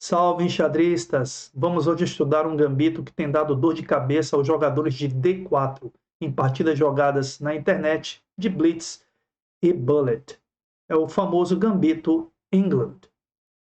Salve, enxadristas! Vamos hoje estudar um gambito que tem dado dor de cabeça aos jogadores de D4 em partidas jogadas na internet de Blitz e Bullet. É o famoso gambito England.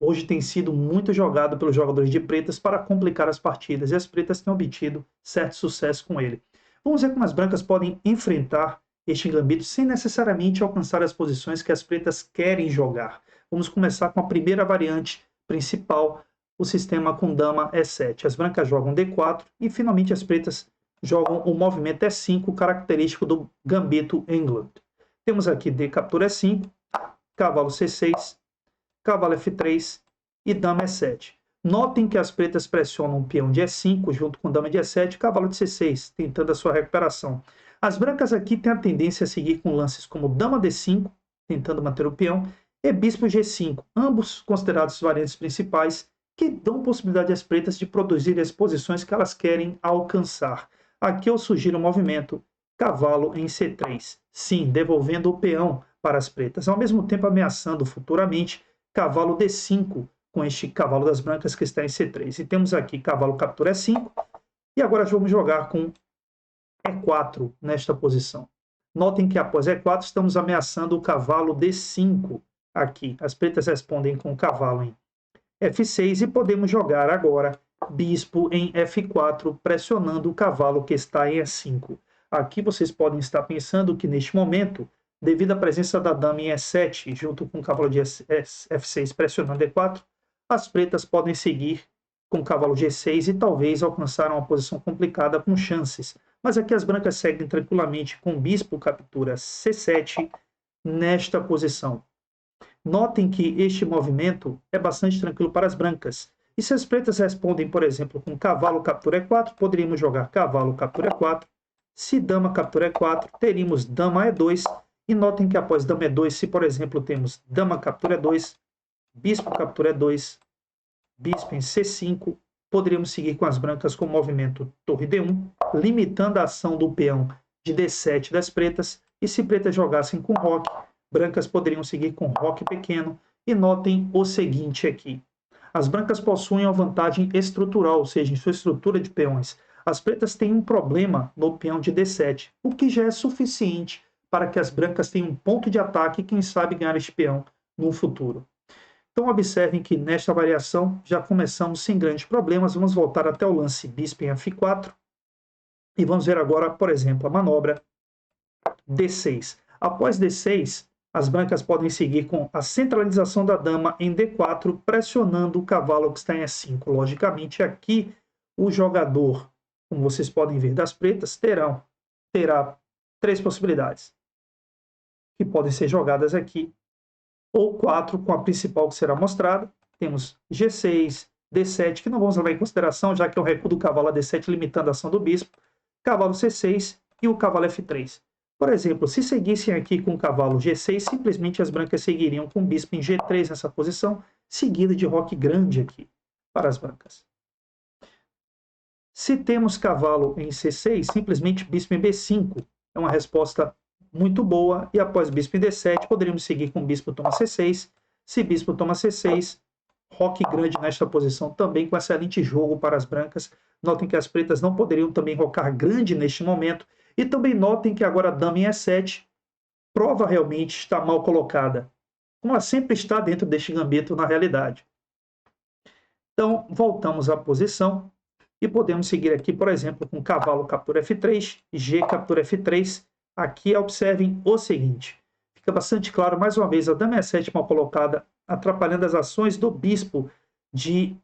Hoje tem sido muito jogado pelos jogadores de pretas para complicar as partidas e as pretas têm obtido certo sucesso com ele. Vamos ver como as brancas podem enfrentar este gambito sem necessariamente alcançar as posições que as pretas querem jogar. Vamos começar com a primeira variante principal, o sistema com dama E7. As brancas jogam D4 e finalmente as pretas jogam o movimento E5 característico do gambito England. Temos aqui D captura E5, cavalo C6, cavalo F3 e dama E7. Notem que as pretas pressionam o peão de E5 junto com dama de E7 e cavalo de C6, tentando a sua recuperação. As brancas aqui têm a tendência a seguir com lances como dama D5, tentando manter o peão, e bispo G5, ambos considerados variantes principais, que dão possibilidade às pretas de produzir as posições que elas querem alcançar. Aqui eu sugiro o movimento cavalo em C3, sim, devolvendo o peão para as pretas, ao mesmo tempo ameaçando futuramente cavalo D5, com este cavalo das brancas que está em C3. E temos aqui cavalo captura E5, e agora vamos jogar com E4 nesta posição. Notem que após E4 estamos ameaçando o cavalo D5 aqui. As pretas respondem com o cavalo em F6 e podemos jogar agora bispo em F4, pressionando o cavalo que está em E5. Aqui vocês podem estar pensando que neste momento, devido à presença da dama em E7, junto com o cavalo de F6 pressionando E4, as pretas podem seguir com o cavalo G6 e talvez alcançar uma posição complicada com chances. Mas aqui as brancas seguem tranquilamente com bispo captura C7 nesta posição. Notem que este movimento é bastante tranquilo para as brancas. E se as pretas respondem, por exemplo, com cavalo captura E4, poderíamos jogar cavalo captura E4. Se dama captura E4, teríamos dama E2. E notem que após dama E2, se por exemplo temos dama captura E2, bispo captura E2, bispo em C5, poderíamos seguir com as brancas com o movimento torre D1, limitando a ação do peão de D7 das pretas. E se pretas jogassem com roque, brancas poderiam seguir com roque pequeno. E notem o seguinte aqui. As brancas possuem uma vantagem estrutural, ou seja, em sua estrutura de peões. As pretas têm um problema no peão de D7, o que já é suficiente para que as brancas tenham um ponto de ataque e, quem sabe, ganhar este peão no futuro. Então, observem que nesta variação já começamos sem grandes problemas. Vamos voltar até o lance bispo em F4. E vamos ver agora, por exemplo, a manobra D6. Após D6, as brancas podem seguir com a centralização da dama em D4, pressionando o cavalo que está em E5. Logicamente, aqui o jogador, como vocês podem ver, das pretas, terá três possibilidades que podem ser jogadas aqui, ou quatro com a principal que será mostrada. Temos G6, D7, que não vamos levar em consideração, já que é o recuo do cavalo a D7 limitando a ação do bispo, cavalo C6 e o cavalo F3. Por exemplo, se seguissem aqui com o cavalo G6, simplesmente as brancas seguiriam com o bispo em G3 nessa posição, seguida de roque grande aqui para as brancas. Se temos cavalo em C6, simplesmente bispo em B5 é uma resposta muito boa, e após bispo em D7, poderíamos seguir com bispo toma C6. Se bispo toma C6, roque grande nesta posição também com excelente jogo para as brancas. Notem que as pretas não poderiam também rocar grande neste momento. E também notem que agora a dama em E7 prova realmente estar mal colocada, como ela sempre está dentro deste gambito na realidade. Então, voltamos à posição e podemos seguir aqui, por exemplo, com cavalo captura F3, G captura F3. Aqui observem o seguinte, fica bastante claro, mais uma vez, a dama E7 mal colocada, atrapalhando as ações do bispo de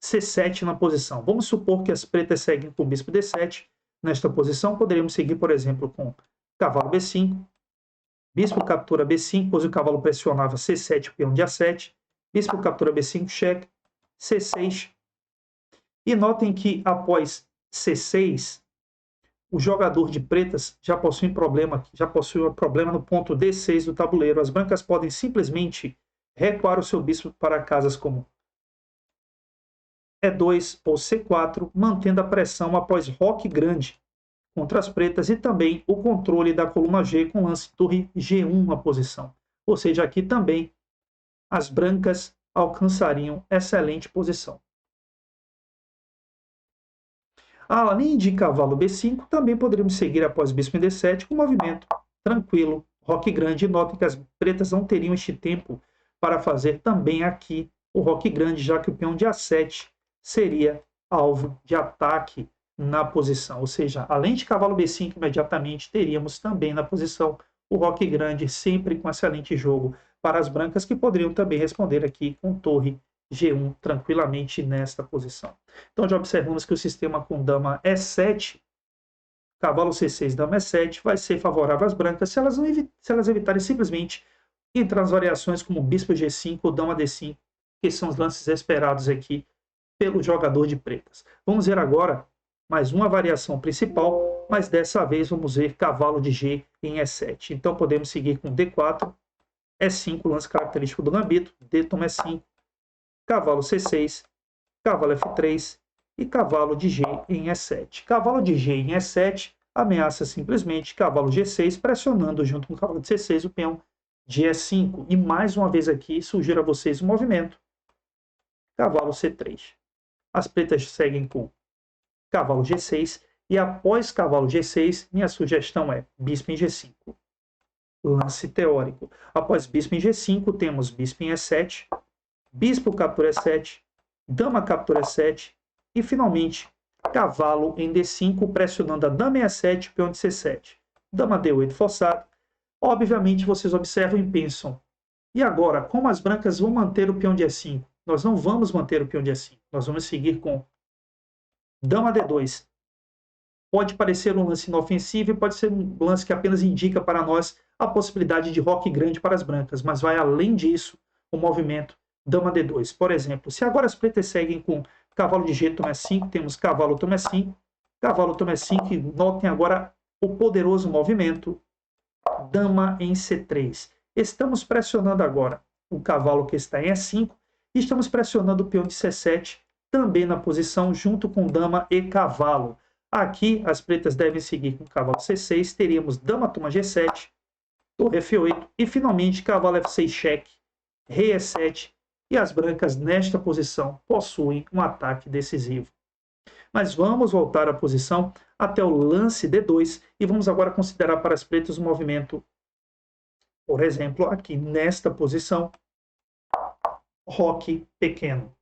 C7 na posição. Vamos supor que as pretas seguem com o bispo D7. Nesta posição, poderíamos seguir, por exemplo, com cavalo B5, bispo captura B5, pois o cavalo pressionava C7, peão de A7, bispo captura B5, cheque, C6. E notem que após C6, o jogador de pretas já possui um problema no ponto D6 do tabuleiro. As brancas podem simplesmente recuar o seu bispo para casas como E2 ou C4, mantendo a pressão após roque grande contra as pretas e também o controle da coluna G com lance torre G1 na posição. Ou seja, aqui também as brancas alcançariam excelente posição. Além de cavalo B5, também poderíamos seguir após bispo em D7 com movimento tranquilo, roque grande. Notem que as pretas não teriam este tempo para fazer também aqui o roque grande, já que o peão de A7 seria alvo de ataque na posição. Ou seja, além de cavalo B5, imediatamente teríamos também na posição o roque grande, sempre com excelente jogo para as brancas, que poderiam também responder aqui com torre G1 tranquilamente nesta posição. Então já observamos que o sistema com dama E7, cavalo C6, dama E7, vai ser favorável às brancas se elas evitarem simplesmente entrar nas variações como bispo G5 ou dama D5, que são os lances esperados aqui pelo jogador de pretas. Vamos ver agora mais uma variação principal, mas dessa vez vamos ver cavalo de G em E7. Então podemos seguir com D4, E5, lance característico do gambito, D toma E5, cavalo C6, cavalo F3 e cavalo de G em E7. Cavalo de G em E7 ameaça simplesmente cavalo G6, pressionando junto com o cavalo de C6 o peão de E5. E mais uma vez aqui, sugiro a vocês o movimento cavalo C3. As pretas seguem com cavalo G6 e após cavalo G6, minha sugestão é bispo em G5. Lance teórico. Após bispo em G5, temos bispo em E7, bispo captura E7, dama captura E7 e, finalmente, cavalo em D5, pressionando a dama em E7 e o peão de C7. Dama D8 forçado. Obviamente, vocês observam e pensam, e agora, como as brancas vão manter o peão de E5? Nós não vamos manter o peão de E5. Nós vamos seguir com dama D2. Pode parecer um lance inofensivo e pode ser um lance que apenas indica para nós a possibilidade de roque grande para as brancas, mas vai além disso o movimento dama D2. Por exemplo, se agora as pretas seguem com cavalo de G toma E5, temos cavalo toma E5, cavalo toma E5, e notem agora o poderoso movimento dama em C3. Estamos pressionando agora o cavalo que está em E5 e estamos pressionando o peão de C7 também na posição junto com dama e cavalo. Aqui as pretas devem seguir com cavalo C6, teríamos dama toma G7, torre F8 e finalmente cavalo F6 cheque, rei E7, e as brancas nesta posição possuem um ataque decisivo. Mas vamos voltar à posição até o lance D2 e vamos agora considerar para as pretas o movimento, por exemplo, aqui nesta posição, roque pequeno.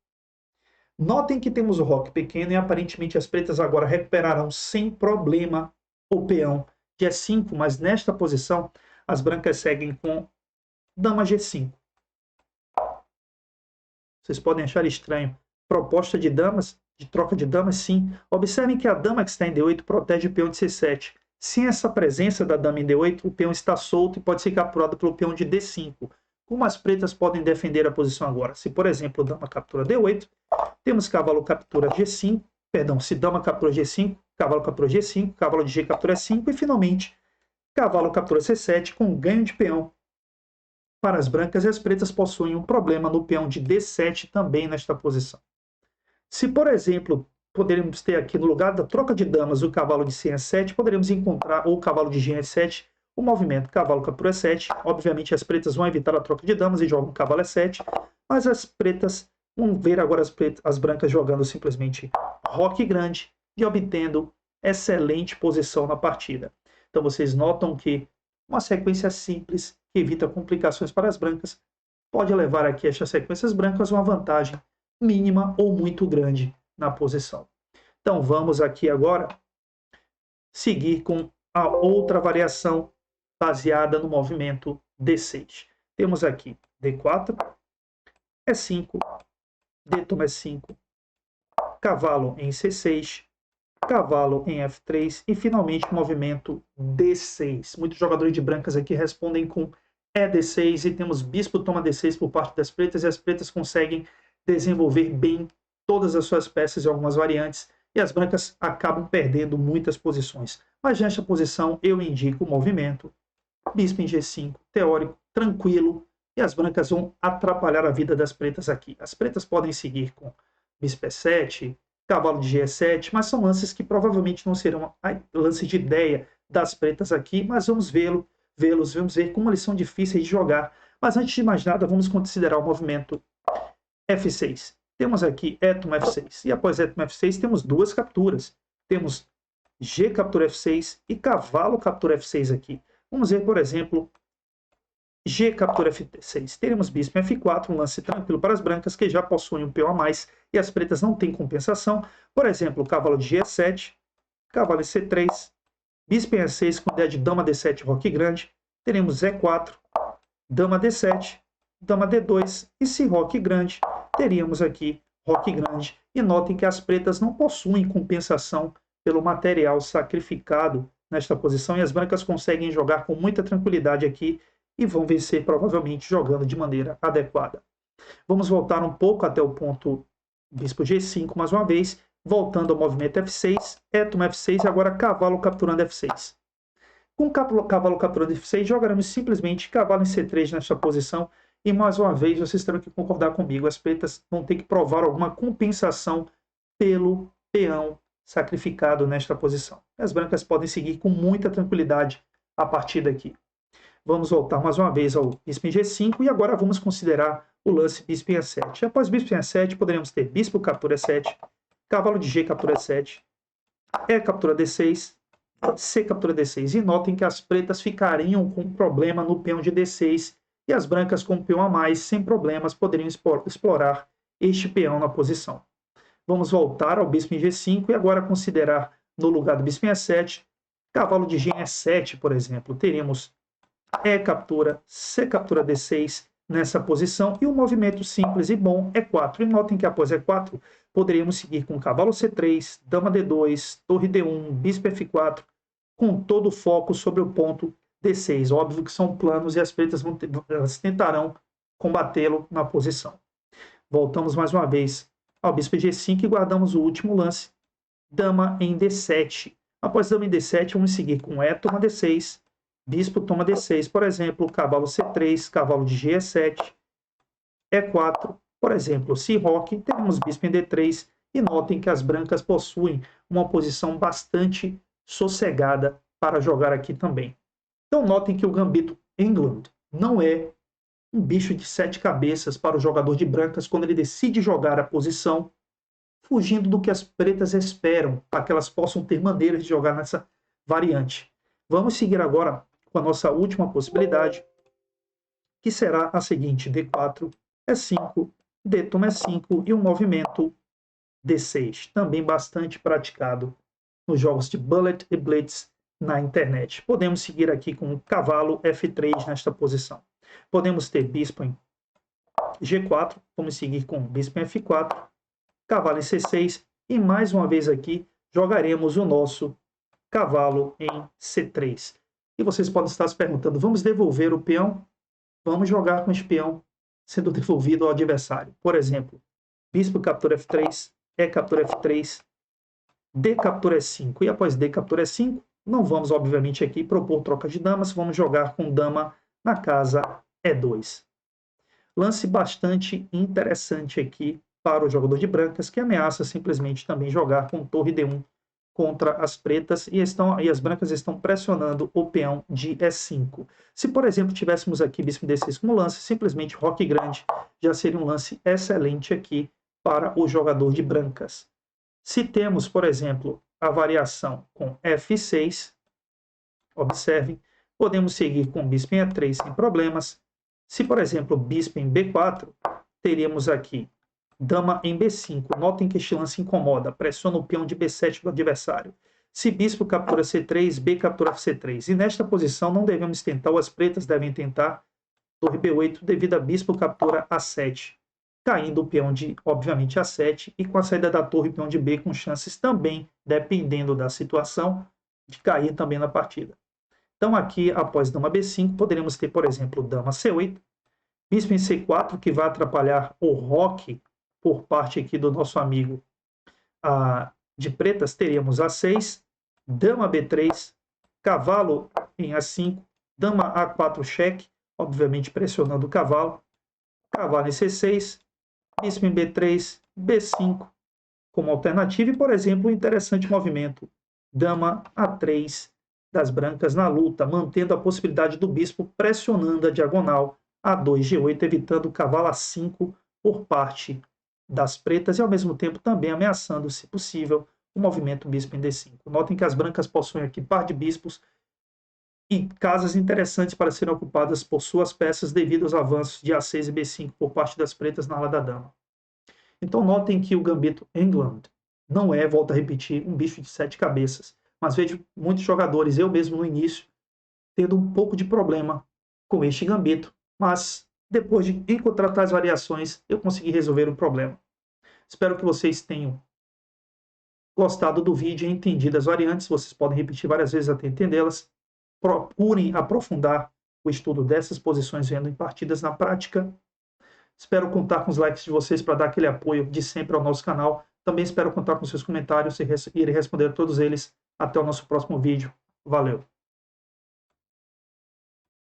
Notem que temos o roque pequeno e aparentemente as pretas agora recuperarão sem problema o peão de E5, mas nesta posição as brancas seguem com dama G5. Vocês podem achar estranho. Proposta de damas, de troca de damas, sim. Observem que a dama que está em D8 protege o peão de C7. Sem essa presença da dama em D8, o peão está solto e pode ser capturado pelo peão de D5. Como as pretas podem defender a posição agora? Se, por exemplo, dama captura D8, temos cavalo captura G5, se dama captura G5, cavalo captura G5, cavalo de G captura E5 e, finalmente, cavalo captura C7 com ganho de peão para as brancas, e as pretas possuem um problema no peão de D7 também nesta posição. Se, por exemplo, poderíamos ter aqui no lugar da troca de damas o cavalo de C E7, poderíamos encontrar, ou o cavalo de G E7, o movimento cavalo captura E7. Obviamente as pretas vão evitar a troca de damas e jogam cavalo E7, mas as pretas vão ver agora as brancas jogando simplesmente roque grande e obtendo excelente posição na partida. Então vocês notam que uma sequência simples, que evita complicações para as brancas, pode levar aqui estas sequências brancas uma vantagem mínima ou muito grande na posição. Então vamos aqui agora seguir com a outra variação baseada no movimento D6. Temos aqui D4, E5, D toma E5, cavalo em C6, cavalo em F3 e finalmente o movimento D6. Muitos jogadores de brancas aqui respondem com ED6 e temos bispo toma D6 por parte das pretas, e as pretas conseguem desenvolver bem todas as suas peças em algumas variantes e as brancas acabam perdendo muitas posições. Mas nesta posição eu indico o movimento bispo em G5, teórico, tranquilo, e as brancas vão atrapalhar a vida das pretas aqui. As pretas podem seguir com bispo E7, cavalo de G7, mas são lances que provavelmente não serão lances de ideia das pretas aqui, mas vamos vamos ver como eles são difíceis de jogar. Mas antes de mais nada, vamos considerar o movimento F6. Temos aqui E toma F6. E após E toma F6, temos duas capturas. Temos G captura F6 e cavalo captura F6 aqui. Vamos ver, por exemplo, G captura F6. Teremos bispo em F4, um lance tranquilo para as brancas, que já possuem um peão a mais, e as pretas não têm compensação. Por exemplo, cavalo de G7, cavalo em C3, bispo em E6 com ideia de dama D7, roque grande. Teremos E4, dama D7, dama D2, e se roque grande, teríamos aqui roque grande. E notem que as pretas não possuem compensação pelo material sacrificado nesta posição, e as brancas conseguem jogar com muita tranquilidade aqui e vão vencer provavelmente jogando de maneira adequada. Vamos voltar um pouco até o ponto bispo G5 mais uma vez, voltando ao movimento F6, E toma F6 e agora cavalo capturando F6. Com cavalo capturando F6, jogaremos simplesmente cavalo em C3 nesta posição, e mais uma vez vocês terão que concordar comigo, as pretas vão ter que provar alguma compensação pelo peão sacrificado nesta posição. As brancas podem seguir com muita tranquilidade a partir daqui. Vamos voltar mais uma vez ao bispo em G5 e agora vamos considerar o lance bispo em E7. Após bispo em E7, poderemos ter bispo captura E7, cavalo de G captura E7, E captura D6, C captura D6. E notem que as pretas ficariam com um problema no peão de D6 e as brancas com um peão a mais, sem problemas, poderiam explorar este peão na posição. Vamos voltar ao bispo em G5 e agora considerar no lugar do bispo em E7, cavalo de G em E7, por exemplo. Teríamos E captura, C captura D6 nessa posição e um movimento simples e bom E4. E notem que após E4 poderíamos seguir com cavalo C3, dama D2, torre D1, bispo F4, com todo o foco sobre o ponto D6. Óbvio que são planos e as pretas elas tentarão combatê-lo na posição. Voltamos mais uma vez ao bispo G5 e guardamos o último lance, dama em D7. Após dama em D7, vamos seguir com E toma D6, bispo toma D6, por exemplo, cavalo C3, cavalo de G7, E4, por exemplo, se roque, teremos bispo em D3, e notem que as brancas possuem uma posição bastante sossegada para jogar aqui também. Então notem que o gambito England não é um bicho de 7 cabeças para o jogador de brancas quando ele decide jogar a posição, fugindo do que as pretas esperam, para que elas possam ter maneiras de jogar nessa variante. Vamos seguir agora com a nossa última possibilidade, que será a seguinte: D4, E5, D toma E5 e um movimento D6, também bastante praticado nos jogos de Bullet e Blitz na internet. Podemos seguir aqui com o cavalo F3 nesta posição. Podemos ter bispo em G4, vamos seguir com bispo em F4, cavalo em C6 e mais uma vez aqui jogaremos o nosso cavalo em C3. E vocês podem estar se perguntando, vamos devolver o peão? Vamos jogar com esse peão sendo devolvido ao adversário. Por exemplo, bispo captura F3, E captura F3, D captura E5. E após D captura E5, não vamos, obviamente, aqui propor troca de damas, vamos jogar com dama na casa E2. Lance bastante interessante aqui para o jogador de brancas, que ameaça simplesmente também jogar com torre D1 contra as pretas, e as brancas estão pressionando o peão de E5. Se, por exemplo, tivéssemos aqui bispo D6 como lance, simplesmente roque grande já seria um lance excelente aqui para o jogador de brancas. Se temos, por exemplo, a variação com F6, observem, podemos seguir com bispo em E3 sem problemas. Se, por exemplo, bispo em B4, teríamos aqui dama em B5. Notem que este lance incomoda, pressiona o peão de B7 do adversário. Se bispo captura C3, B captura C3. E nesta posição não devemos tentar, ou as pretas devem tentar, torre B8, devido a bispo captura A7. Caindo o peão de, obviamente, A7, e com a saída da torre, peão de B com chances também, dependendo da situação, de cair também na partida. Então aqui, após dama B5, poderemos ter, por exemplo, dama C8, bispo em C4, que vai atrapalhar o roque por parte aqui do nosso amigo de pretas. Teríamos A6, dama B3, cavalo em A5, dama A4 cheque, obviamente pressionando o cavalo, cavalo em C6, bispo em B3, B5 como alternativa e, por exemplo, um interessante movimento, dama A3 das brancas na luta, mantendo a possibilidade do bispo pressionando a diagonal A2, G8, evitando o cavalo A5 por parte das pretas e, ao mesmo tempo, também ameaçando, se possível, o movimento bispo em D5. Notem que as brancas possuem aqui par de bispos e casas interessantes para serem ocupadas por suas peças devido aos avanços de A6 e B5 por parte das pretas na ala da dama. Então notem que o gambito England não é, volto a repetir, um bicho de 7 cabeças, mas vejo muitos jogadores, eu mesmo no início, tendo um pouco de problema com este gambito, mas depois de encontrar tais variações, eu consegui resolver o problema. Espero que vocês tenham gostado do vídeo e entendido as variantes. Vocês podem repetir várias vezes até entendê-las. Procurem aprofundar o estudo dessas posições vendo em partidas na prática. Espero contar com os likes de vocês para dar aquele apoio de sempre ao nosso canal. Também espero contar com seus comentários e irei responder a todos eles. Até o nosso próximo vídeo. Valeu!